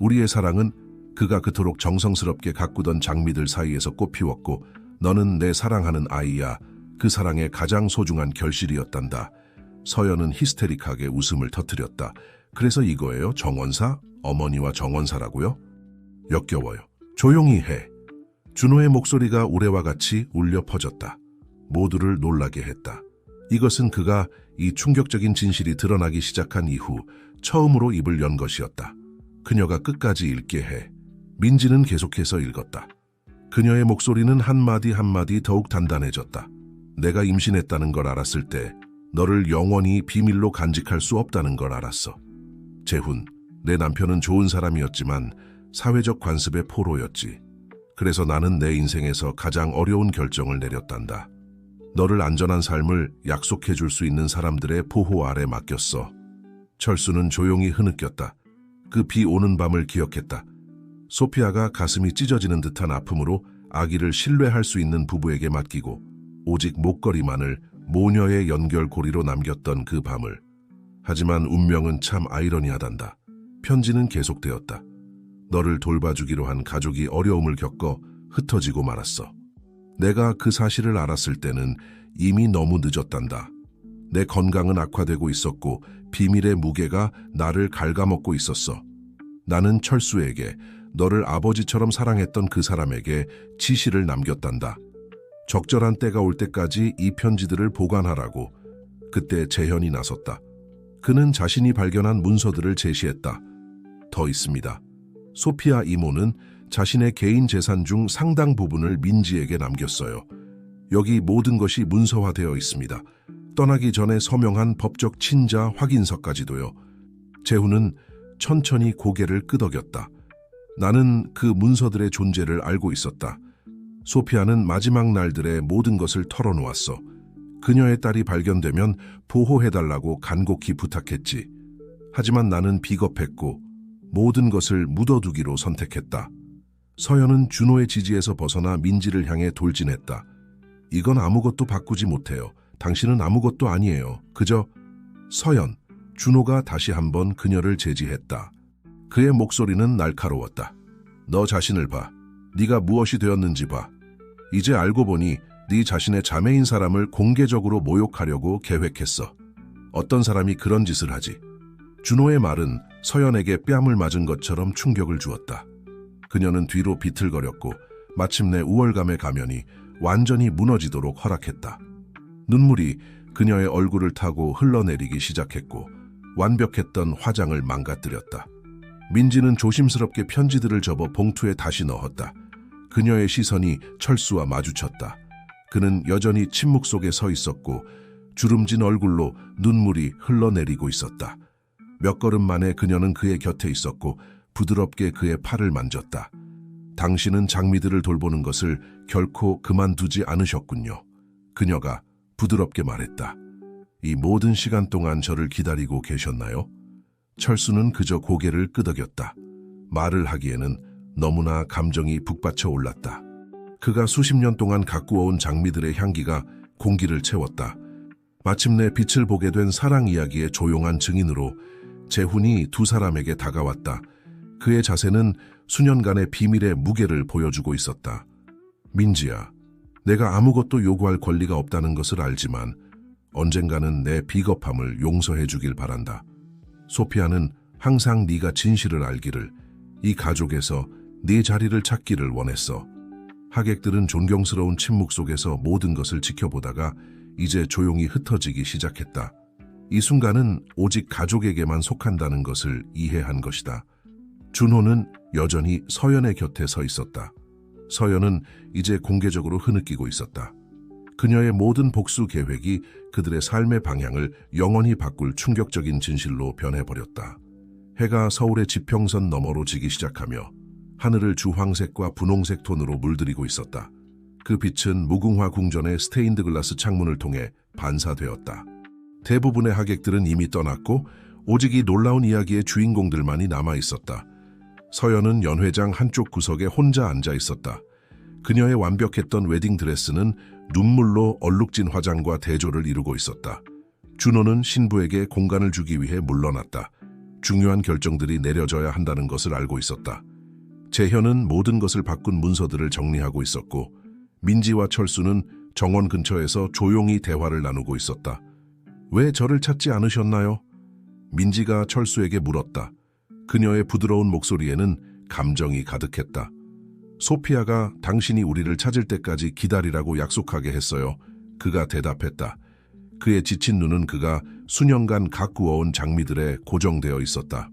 우리의 사랑은 그가 그토록 정성스럽게 가꾸던 장미들 사이에서 꽃피웠고 너는 내 사랑하는 아이야. 그 사랑의 가장 소중한 결실이었단다. 서연은 히스테릭하게 웃음을 터뜨렸다. 그래서 이거예요? 정원사? 어머니와 정원사라고요? 역겨워요. 조용히 해. 준호의 목소리가 우레와 같이 울려 퍼졌다. 모두를 놀라게 했다. 이것은 그가 이 충격적인 진실이 드러나기 시작한 이후 처음으로 입을 연 것이었다. 그녀가 끝까지 읽게 해. 민지는 계속해서 읽었다. 그녀의 목소리는 한마디 한마디 더욱 단단해졌다. 내가 임신했다는 걸 알았을 때 너를 영원히 비밀로 간직할 수 없다는 걸 알았어. 재훈, 내 남편은 좋은 사람이었지만 사회적 관습의 포로였지. 그래서 나는 내 인생에서 가장 어려운 결정을 내렸단다. 너를 안전한 삶을 약속해 줄 수 있는 사람들의 보호 아래 맡겼어. 철수는 조용히 흐느꼈다. 그 비 오는 밤을 기억했다. 소피아가 가슴이 찢어지는 듯한 아픔으로 아기를 신뢰할 수 있는 부부에게 맡기고 오직 목걸이만을 모녀의 연결고리로 남겼던 그 밤을. 하지만 운명은 참 아이러니하단다. 편지는 계속되었다. 너를 돌봐주기로 한 가족이 어려움을 겪어 흩어지고 말았어. 내가 그 사실을 알았을 때는 이미 너무 늦었단다. 내 건강은 악화되고 있었고 비밀의 무게가 나를 갉아먹고 있었어. 나는 철수에게, 너를 아버지처럼 사랑했던 그 사람에게 지시를 남겼단다. 적절한 때가 올 때까지 이 편지들을 보관하라고. 그때 재현이 나섰다. 그는 자신이 발견한 문서들을 제시했다. 더 있습니다. 소피아 이모는 자신의 개인 재산 중 상당 부분을 민지에게 남겼어요. 여기 모든 것이 문서화되어 있습니다. 떠나기 전에 서명한 법적 친자 확인서까지도요. 재훈은 천천히 고개를 끄덕였다. 나는 그 문서들의 존재를 알고 있었다. 소피아는 마지막 날들의 모든 것을 털어놓았어. 그녀의 딸이 발견되면 보호해달라고 간곡히 부탁했지. 하지만 나는 비겁했고 모든 것을 묻어두기로 선택했다. 서연은 준호의 지지에서 벗어나 민지를 향해 돌진했다. 이건 아무것도 바꾸지 못해요. 당신은 아무것도 아니에요. 그저 서연, 준호가 다시 한번 그녀를 제지했다. 그의 목소리는 날카로웠다. 너 자신을 봐. 네가 무엇이 되었는지 봐. 이제 알고 보니 네 자신의 자매인 사람을 공개적으로 모욕하려고 계획했어. 어떤 사람이 그런 짓을 하지? 준호의 말은 서연에게 뺨을 맞은 것처럼 충격을 주었다. 그녀는 뒤로 비틀거렸고 마침내 우월감의 가면이 완전히 무너지도록 허락했다. 눈물이 그녀의 얼굴을 타고 흘러내리기 시작했고 완벽했던 화장을 망가뜨렸다. 민지는 조심스럽게 편지들을 접어 봉투에 다시 넣었다. 그녀의 시선이 철수와 마주쳤다. 그는 여전히 침묵 속에 서 있었고 주름진 얼굴로 눈물이 흘러내리고 있었다. 몇 걸음 만에 그녀는 그의 곁에 있었고 부드럽게 그의 팔을 만졌다. 당신은 장미들을 돌보는 것을 결코 그만두지 않으셨군요. 그녀가 부드럽게 말했다. 이 모든 시간 동안 저를 기다리고 계셨나요? 철수는 그저 고개를 끄덕였다. 말을 하기에는 너무나 감정이 북받쳐 올랐다. 그가 수십 년 동안 가꾸어온 장미들의 향기가 공기를 채웠다. 마침내 빛을 보게 된 사랑 이야기의 조용한 증인으로 재훈이 두 사람에게 다가왔다. 그의 자세는 수년간의 비밀의 무게를 보여주고 있었다. 민지야, 내가 아무것도 요구할 권리가 없다는 것을 알지만 언젠가는 내 비겁함을 용서해 주길 바란다. 소피아는 항상 네가 진실을 알기를, 이 가족에서 네 자리를 찾기를 원했어. 하객들은 존경스러운 침묵 속에서 모든 것을 지켜보다가 이제 조용히 흩어지기 시작했다. 이 순간은 오직 가족에게만 속한다는 것을 이해한 것이다. 준호는 여전히 서연의 곁에 서 있었다. 서연은 이제 공개적으로 흐느끼고 있었다. 그녀의 모든 복수 계획이 그들의 삶의 방향을 영원히 바꿀 충격적인 진실로 변해버렸다. 해가 서울의 지평선 너머로 지기 시작하며 하늘을 주황색과 분홍색 톤으로 물들이고 있었다. 그 빛은 무궁화 궁전의 스테인드 글라스 창문을 통해 반사되었다. 대부분의 하객들은 이미 떠났고 오직 이 놀라운 이야기의 주인공들만이 남아있었다. 서연은 연회장 한쪽 구석에 혼자 앉아 있었다. 그녀의 완벽했던 웨딩드레스는 눈물로 얼룩진 화장과 대조를 이루고 있었다. 준호는 신부에게 공간을 주기 위해 물러났다. 중요한 결정들이 내려져야 한다는 것을 알고 있었다. 재현은 모든 것을 바꾼 문서들을 정리하고 있었고 민지와 철수는 정원 근처에서 조용히 대화를 나누고 있었다. 왜 저를 찾지 않으셨나요? 민지가 철수에게 물었다. 그녀의 부드러운 목소리에는 감정이 가득했다. 소피아가 당신이 우리를 찾을 때까지 기다리라고 약속하게 했어요. 그가 대답했다. 그의 지친 눈은 그가 수년간 가꾸어온 장미들에 고정되어 있었다.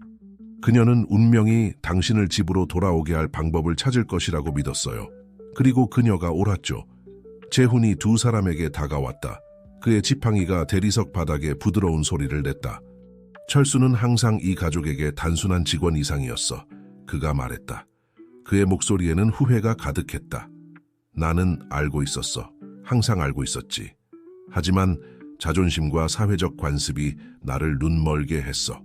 그녀는 운명이 당신을 집으로 돌아오게 할 방법을 찾을 것이라고 믿었어요. 그리고 그녀가 옳았죠. 재훈이 두 사람에게 다가왔다. 그의 지팡이가 대리석 바닥에 부드러운 소리를 냈다. 철수는 항상 이 가족에게 단순한 직원 이상이었어. 그가 말했다. 그의 목소리에는 후회가 가득했다. 나는 알고 있었어. 항상 알고 있었지. 하지만 자존심과 사회적 관습이 나를 눈멀게 했어.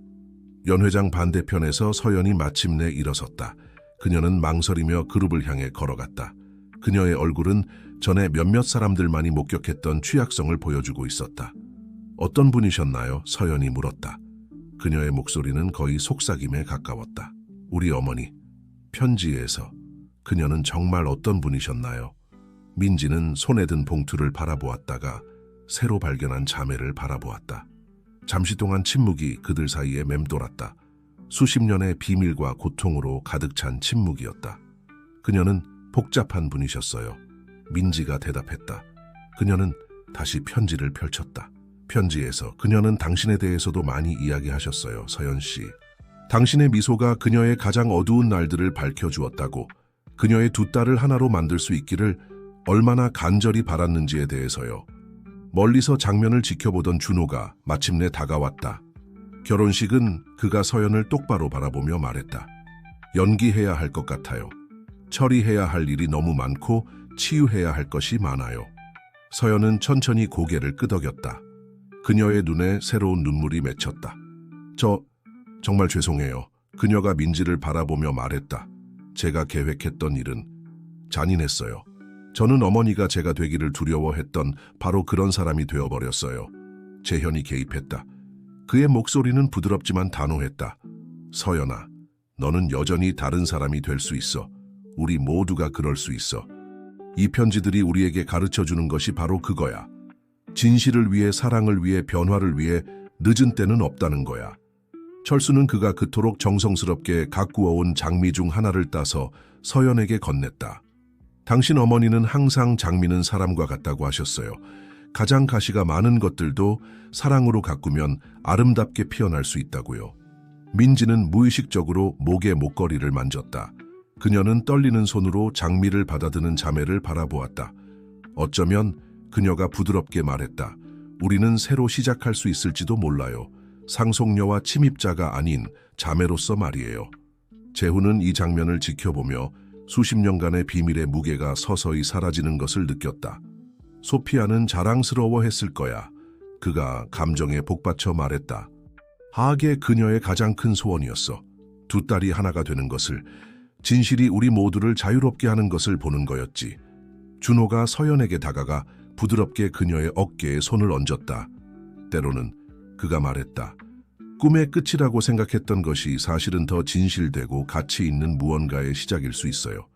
연회장 반대편에서 서연이 마침내 일어섰다. 그녀는 망설이며 그룹을 향해 걸어갔다. 그녀의 얼굴은 전에 몇몇 사람들만이 목격했던 취약성을 보여주고 있었다. 어떤 분이셨나요? 서연이 물었다. 그녀의 목소리는 거의 속삭임에 가까웠다. 우리 어머니. 편지에서. 그녀는 정말 어떤 분이셨나요? 민지는 손에 든 봉투를 바라보았다가 새로 발견한 자매를 바라보았다. 잠시 동안 침묵이 그들 사이에 맴돌았다. 수십 년의 비밀과 고통으로 가득 찬 침묵이었다. 그녀는 복잡한 분이셨어요. 민지가 대답했다. 그녀는 다시 편지를 펼쳤다. 편지에서 그녀는 당신에 대해서도 많이 이야기하셨어요, 서연 씨. 당신의 미소가 그녀의 가장 어두운 날들을 밝혀주었다고, 그녀의 두 딸을 하나로 만들 수 있기를 얼마나 간절히 바랐는지에 대해서요. 멀리서 장면을 지켜보던 준호가 마침내 다가왔다. 결혼식은 그가 서연을 똑바로 바라보며 말했다. 연기해야 할 것 같아요. 처리해야 할 일이 너무 많고 치유해야 할 것이 많아요. 서연은 천천히 고개를 끄덕였다. 그녀의 눈에 새로운 눈물이 맺혔다. 정말 죄송해요. 그녀가 민지를 바라보며 말했다. 제가 계획했던 일은 잔인했어요. 저는 어머니가 제가 되기를 두려워했던 바로 그런 사람이 되어버렸어요. 재현이 개입했다. 그의 목소리는 부드럽지만 단호했다. 서연아, 너는 여전히 다른 사람이 될 수 있어. 우리 모두가 그럴 수 있어. 이 편지들이 우리에게 가르쳐주는 것이 바로 그거야. 진실을 위해, 사랑을 위해, 변화를 위해 늦은 때는 없다는 거야. 철수는 그가 그토록 정성스럽게 가꾸어온 장미 중 하나를 따서 서연에게 건넸다. 당신 어머니는 항상 장미는 사람과 같다고 하셨어요. 가장 가시가 많은 것들도 사랑으로 가꾸면 아름답게 피어날 수 있다고요. 민지는 무의식적으로 목에 목걸이를 만졌다. 그녀는 떨리는 손으로 장미를 받아드는 자매를 바라보았다. 어쩌면 그녀가 부드럽게 말했다. 우리는 새로 시작할 수 있을지도 몰라요. 상속녀와 침입자가 아닌 자매로서 말이에요. 재훈은 이 장면을 지켜보며 수십 년간의 비밀의 무게가 서서히 사라지는 것을 느꼈다. 소피아는 자랑스러워했을 거야. 그가 감정에 복받쳐 말했다. 하악의 그녀의 가장 큰 소원이었어. 두 딸이 하나가 되는 것을, 진실이 우리 모두를 자유롭게 하는 것을 보는 거였지. 준호가 서연에게 다가가 부드럽게 그녀의 어깨에 손을 얹었다. 때로는 그가 말했다. 꿈의 끝이라고 생각했던 것이 사실은 더 진실되고 가치 있는 무언가의 시작일 수 있어요.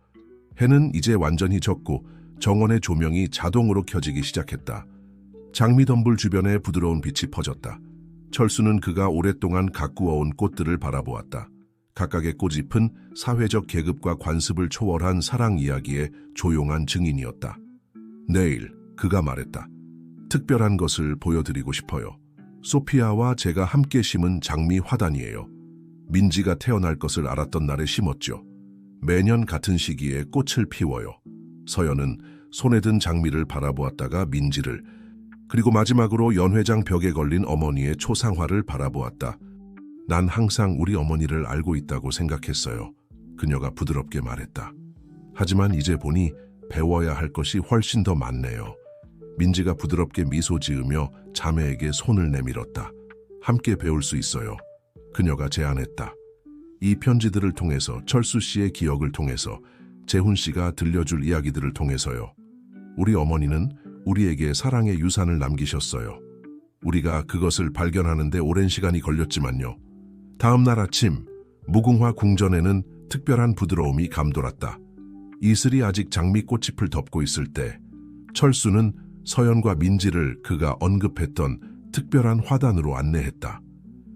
해는 이제 완전히 졌고 정원의 조명이 자동으로 켜지기 시작했다. 장미덤불 주변에 부드러운 빛이 퍼졌다. 철수는 그가 오랫동안 가꾸어온 꽃들을 바라보았다. 각각의 꽃잎은 사회적 계급과 관습을 초월한 사랑 이야기의 조용한 증인이었다. 내일 그가 말했다. 특별한 것을 보여드리고 싶어요. 소피아와 제가 함께 심은 장미 화단이에요. 민지가 태어날 것을 알았던 날에 심었죠. 매년 같은 시기에 꽃을 피워요. 서연은 손에 든 장미를 바라보았다가 민지를, 그리고 마지막으로 연회장 벽에 걸린 어머니의 초상화를 바라보았다. 난 항상 우리 어머니를 알고 있다고 생각했어요. 그녀가 부드럽게 말했다. 하지만 이제 보니 배워야 할 것이 훨씬 더 많네요. 민지가 부드럽게 미소 지으며 자매에게 손을 내밀었다. 함께 배울 수 있어요. 그녀가 제안했다. 이 편지들을 통해서, 철수 씨의 기억을 통해서, 재훈 씨가 들려줄 이야기들을 통해서요. 우리 어머니는 우리에게 사랑의 유산을 남기셨어요. 우리가 그것을 발견하는데 오랜 시간이 걸렸지만요. 다음 날 아침, 무궁화 궁전에는 특별한 부드러움이 감돌았다. 이슬이 아직 장미꽃잎을 덮고 있을 때 철수는 서연과 민지를 그가 언급했던 특별한 화단으로 안내했다.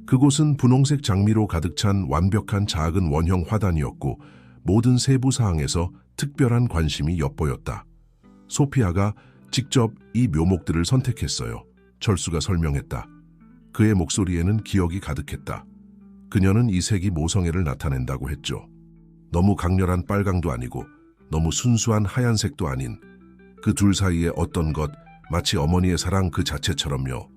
그곳은 분홍색 장미로 가득 찬 완벽한 작은 원형 화단이었고 모든 세부 사항에서 특별한 관심이 엿보였다. 소피아가 직접 이 묘목들을 선택했어요. 철수가 설명했다. 그의 목소리에는 기억이 가득했다. 그녀는 이 색이 모성애를 나타낸다고 했죠. 너무 강렬한 빨강도 아니고 너무 순수한 하얀색도 아닌 그 둘 사이에 어떤 것, 마치 어머니의 사랑 그 자체처럼요.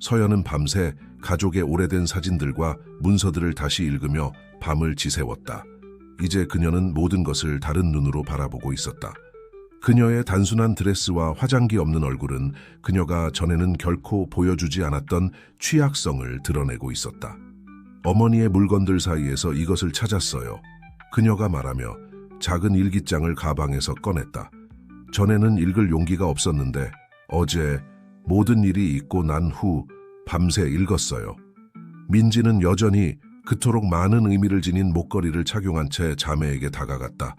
서연은 밤새 가족의 오래된 사진들과 문서들을 다시 읽으며 밤을 지새웠다. 이제 그녀는 모든 것을 다른 눈으로 바라보고 있었다. 그녀의 단순한 드레스와 화장기 없는 얼굴은 그녀가 전에는 결코 보여주지 않았던 취약성을 드러내고 있었다. 어머니의 물건들 사이에서 이것을 찾았어요. 그녀가 말하며 작은 일기장을 가방에서 꺼냈다. 전에는 읽을 용기가 없었는데 어제 모든 일이 있고 난 후 밤새 읽었어요. 민지는 여전히 그토록 많은 의미를 지닌 목걸이를 착용한 채 자매에게 다가갔다.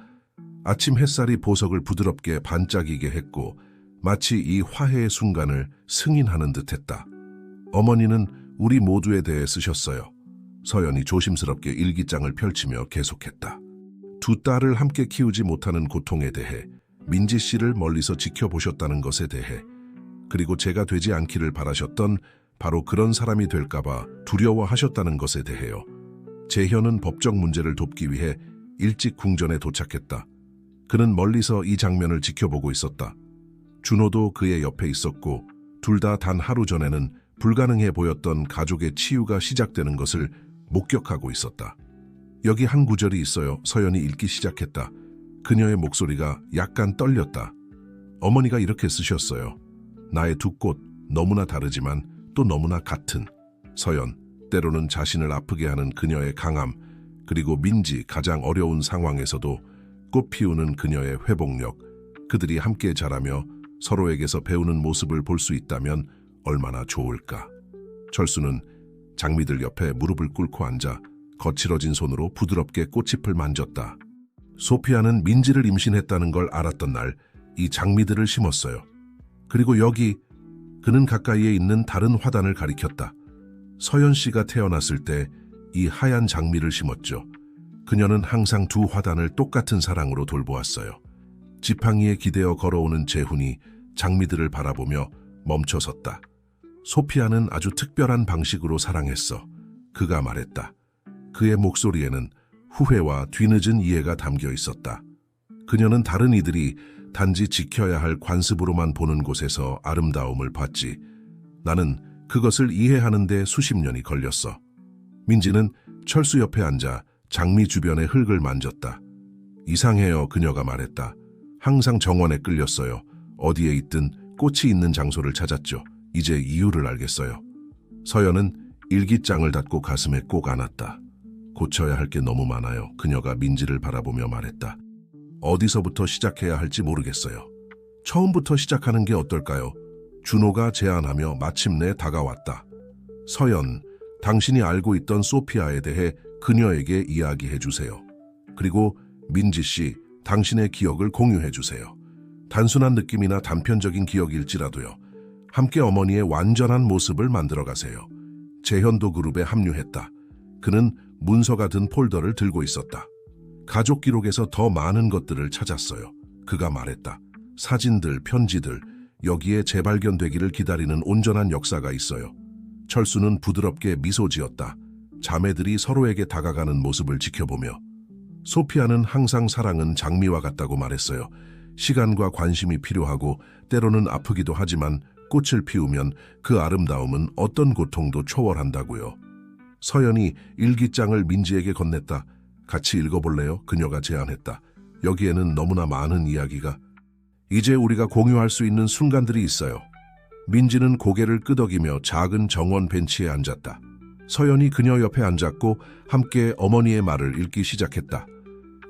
아침 햇살이 보석을 부드럽게 반짝이게 했고 마치 이 화해의 순간을 승인하는 듯했다. 어머니는 우리 모두에 대해 쓰셨어요. 서연이 조심스럽게 일기장을 펼치며 계속했다. 두 딸을 함께 키우지 못하는 고통에 대해, 민지 씨를 멀리서 지켜보셨다는 것에 대해, 그리고 제가 되지 않기를 바라셨던 바로 그런 사람이 될까봐 두려워하셨다는 것에 대해요. 재현은 법적 문제를 돕기 위해 일찍 궁전에 도착했다. 그는 멀리서 이 장면을 지켜보고 있었다. 준호도 그의 옆에 있었고 둘 다 단 하루 전에는 불가능해 보였던 가족의 치유가 시작되는 것을 목격하고 있었다. 여기 한 구절이 있어요. 서연이 읽기 시작했다. 그녀의 목소리가 약간 떨렸다. 어머니가 이렇게 쓰셨어요. 나의 두 꽃, 너무나 다르지만 또 너무나 같은. 서연, 때로는 자신을 아프게 하는 그녀의 강함, 그리고 민지 가장 어려운 상황에서도 꽃 피우는 그녀의 회복력, 그들이 함께 자라며 서로에게서 배우는 모습을 볼 수 있다면 얼마나 좋을까. 철수는 장미들 옆에 무릎을 꿇고 앉아 거칠어진 손으로 부드럽게 꽃잎을 만졌다. 소피아는 민지를 임신했다는 걸 알았던 날 이 장미들을 심었어요. 그리고 여기 그는 가까이에 있는 다른 화단을 가리켰다. 서연 씨가 태어났을 때 이 하얀 장미를 심었죠. 그녀는 항상 두 화단을 똑같은 사랑으로 돌보았어요. 지팡이에 기대어 걸어오는 재훈이 장미들을 바라보며 멈춰섰다. 소피아는 아주 특별한 방식으로 사랑했어. 그가 말했다. 그의 목소리에는 후회와 뒤늦은 이해가 담겨 있었다. 그녀는 다른 이들이 단지 지켜야 할 관습으로만 보는 곳에서 아름다움을 봤지. 나는 그것을 이해하는 데 수십 년이 걸렸어. 민지는 철수 옆에 앉아 장미 주변의 흙을 만졌다. 이상해요, 그녀가 말했다. 항상 정원에 끌렸어요. 어디에 있든 꽃이 있는 장소를 찾았죠. 이제 이유를 알겠어요. 서연은 일기장을 닫고 가슴에 꼭 안았다. 고쳐야 할 게 너무 많아요. 그녀가 민지를 바라보며 말했다. 어디서부터 시작해야 할지 모르겠어요. 처음부터 시작하는 게 어떨까요? 준호가 제안하며 마침내 다가왔다. 서연, 당신이 알고 있던 소피아에 대해 그녀에게 이야기해 주세요. 그리고 민지 씨, 당신의 기억을 공유해 주세요. 단순한 느낌이나 단편적인 기억일지라도요. 함께 어머니의 완전한 모습을 만들어 가세요. 재현도 그룹에 합류했다. 그는 문서가 든 폴더를 들고 있었다. 가족 기록에서 더 많은 것들을 찾았어요. 그가 말했다. 사진들, 편지들, 여기에 재발견되기를 기다리는 온전한 역사가 있어요. 철수는 부드럽게 미소 지었다. 자매들이 서로에게 다가가는 모습을 지켜보며. 소피아는 항상 사랑은 장미와 같다고 말했어요. 시간과 관심이 필요하고 때로는 아프기도 하지만 꽃을 피우면 그 아름다움은 어떤 고통도 초월한다고요. 서연이 일기장을 민지에게 건넸다. 같이 읽어볼래요? 그녀가 제안했다. 여기에는 너무나 많은 이야기가. 이제 우리가 공유할 수 있는 순간들이 있어요. 민지는 고개를 끄덕이며 작은 정원 벤치에 앉았다. 서연이 그녀 옆에 앉았고 함께 어머니의 말을 읽기 시작했다.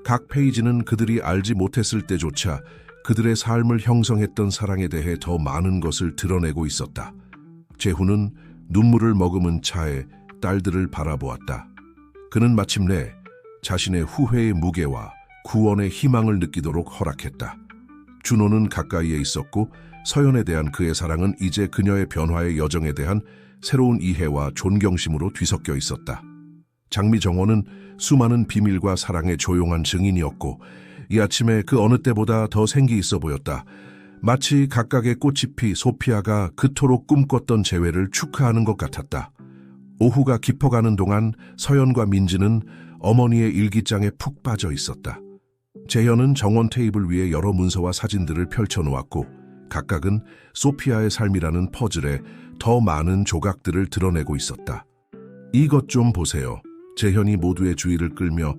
각 페이지는 그들이 알지 못했을 때조차 그들의 삶을 형성했던 사랑에 대해 더 많은 것을 드러내고 있었다. 재훈은 눈물을 머금은 차에 딸들을 바라보았다. 그는 마침내 자신의 후회의 무게와 구원의 희망을 느끼도록 허락했다. 준호는 가까이에 있었고 서연에 대한 그의 사랑은 이제 그녀의 변화의 여정에 대한 새로운 이해와 존경심으로 뒤섞여 있었다. 장미 정원은 수많은 비밀과 사랑의 조용한 증인이었고 이 아침에 그 어느 때보다 더 생기 있어 보였다. 마치 각각의 꽃잎이 소피아가 그토록 꿈꿨던 재회를 축하하는 것 같았다. 오후가 깊어가는 동안 서연과 민지는 어머니의 일기장에 푹 빠져 있었다. 재현은 정원 테이블 위에 여러 문서와 사진들을 펼쳐놓았고 각각은 소피아의 삶이라는 퍼즐에 더 많은 조각들을 드러내고 있었다. 이것 좀 보세요. 재현이 모두의 주의를 끌며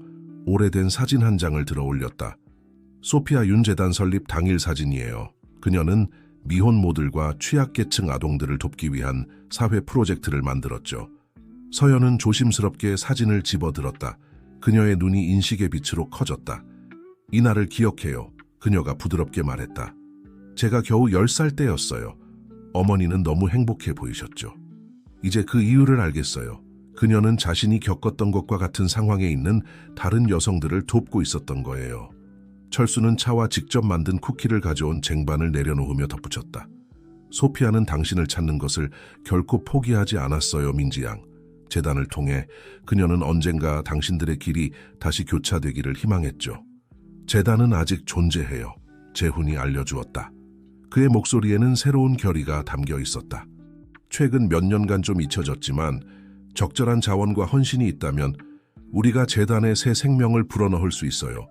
오래된 사진 한 장을 들어 올렸다. 소피아 윤재단 설립 당일 사진이에요. 그녀는 미혼모들과 취약계층 아동들을 돕기 위한 사회 프로젝트를 만들었죠. 서연은 조심스럽게 사진을 집어들었다. 그녀의 눈이 인식의 빛으로 커졌다. 이 날을 기억해요. 그녀가 부드럽게 말했다. 제가 겨우 10살 때였어요. 어머니는 너무 행복해 보이셨죠. 이제 그 이유를 알겠어요. 그녀는 자신이 겪었던 것과 같은 상황에 있는 다른 여성들을 돕고 있었던 거예요. 철수는 차와 직접 만든 쿠키를 가져온 쟁반을 내려놓으며 덧붙였다. 소피아는 당신을 찾는 것을 결코 포기하지 않았어요, 민지 양. 재단을 통해 그녀는 언젠가 당신들의 길이 다시 교차되기를 희망했죠. 재단은 아직 존재해요. 재훈이 알려주었다. 그의 목소리에는 새로운 결의가 담겨 있었다. 최근 몇 년간 좀 잊혀졌지만 적절한 자원과 헌신이 있다면 우리가 재단에 새 생명을 불어넣을 수 있어요.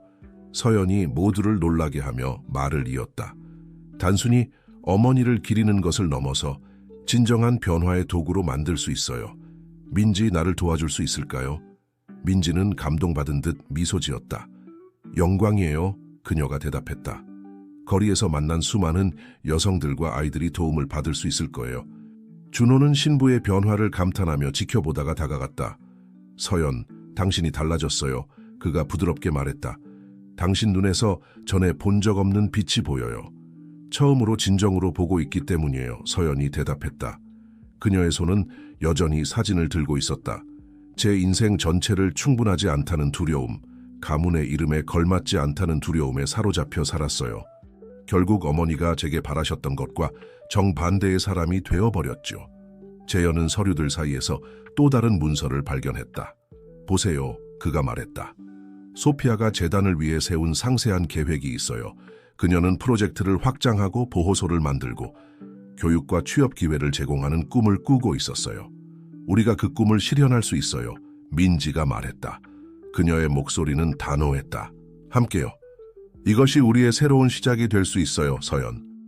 서연이 모두를 놀라게 하며 말을 이었다. 단순히 어머니를 기리는 것을 넘어서 진정한 변화의 도구로 만들 수 있어요. 민지, 나를 도와줄 수 있을까요? 민지는 감동받은 듯 미소 지었다. 영광이에요. 그녀가 대답했다. 거리에서 만난 수많은 여성들과 아이들이 도움을 받을 수 있을 거예요. 준호는 신부의 변화를 감탄하며 지켜보다가 다가갔다. 서연, 당신이 달라졌어요. 그가 부드럽게 말했다. 당신 눈에서 전에 본 적 없는 빛이 보여요. 처음으로 진정으로 보고 있기 때문이에요. 서연이 대답했다. 그녀의 손은 여전히 사진을 들고 있었다. 제 인생 전체를 충분하지 않다는 두려움, 가문의 이름에 걸맞지 않다는 두려움에 사로잡혀 살았어요. 결국 어머니가 제게 바라셨던 것과 정반대의 사람이 되어버렸죠. 재현은 서류들 사이에서 또 다른 문서를 발견했다. 보세요, 그가 말했다. 소피아가 재단을 위해 세운 상세한 계획이 있어요. 그녀는 프로젝트를 확장하고 보호소를 만들고 교육과 취업 기회를 제공하는 꿈을 꾸고 있었어요. 우리가 그 꿈을 실현할 수 있어요. 민지가 말했다. 그녀의 목소리는 단호했다. 함께요. 이것이 우리의 새로운 시작이 될 수 있어요, 서연.